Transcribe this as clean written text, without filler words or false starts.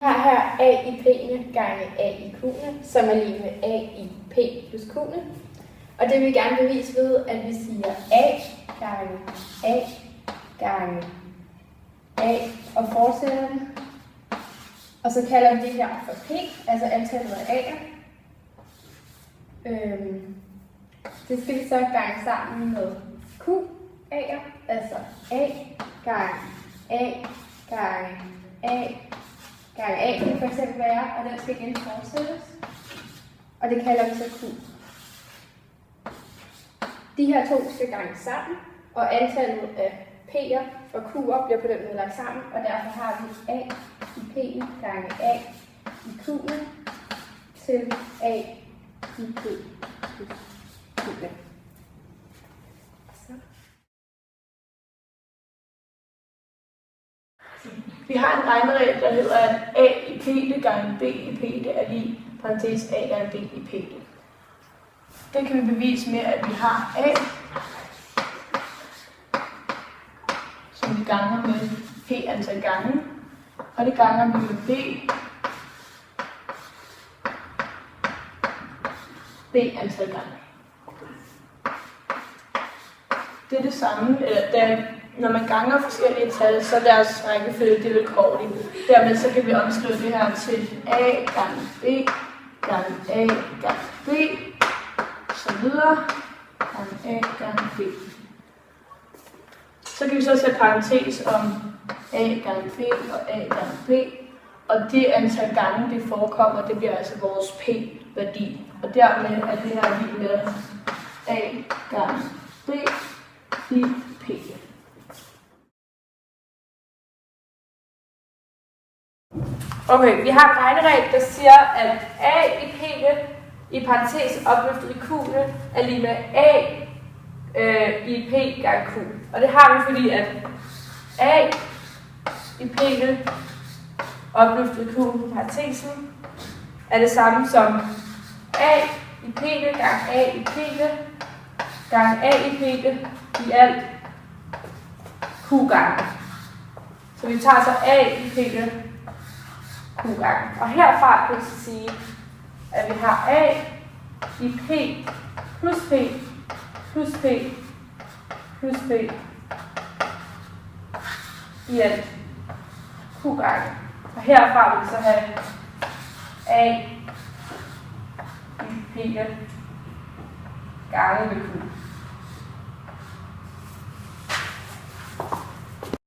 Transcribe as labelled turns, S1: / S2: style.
S1: Jeg har her a i p'ene gange a i q'ene, som er lige med a i p plus q'ene. Og det vil vi gerne bevise ved, at vi siger a gange a og fortsætter den. Og så kalder vi det her for p, altså antallet af a'er. Det skal vi så gange sammen med qa'er, altså a gange a gange a gange a kan det for eksempel være, og den skal igen fortsættes. Og det kalder vi så q. De her to skal gange sammen, og antallet af p'er og q'er bliver på den måde lagt sammen, og derfor har vi a i p'ene gange a i q'ene til a i p plus q'ene.
S2: Vi har en regneregel, der hedder, at a i p gange b i p er lige parentes a gange b i p. Det kan vi bevise med, at vi har a, som vi ganger med p antal gange, og det ganger vi med b antal gange. Det er det samme, når man ganger forskellige tal, så deres rækkefølge det er vilkårlig. Dermed så kan vi omskrive det her til a gange b gange a gange b, så videre, gange a gange b. Så kan vi så sætte parentes om a gange b og a gange b, og det antal gange det forekommer, det bliver altså vores p-værdi. Og dermed er det her lige med a gange b i p.
S1: Okay, vi har en regneregel, der siger, at a i p'ene i parentes opløftet i q'ene er lige med a i p gange q. Og det har vi, fordi at a i p'ene opløftet i q'ene i parentesen er det samme som a i p'ene gange a i p'ene gange a i p'ene i alt q gange. Så vi tager så a i p'ene q gange. Og herfra kan vi så sige, at vi har a i p plus p plus p plus p i alt q gange. Og herfra vil vi så have a i p gange med q.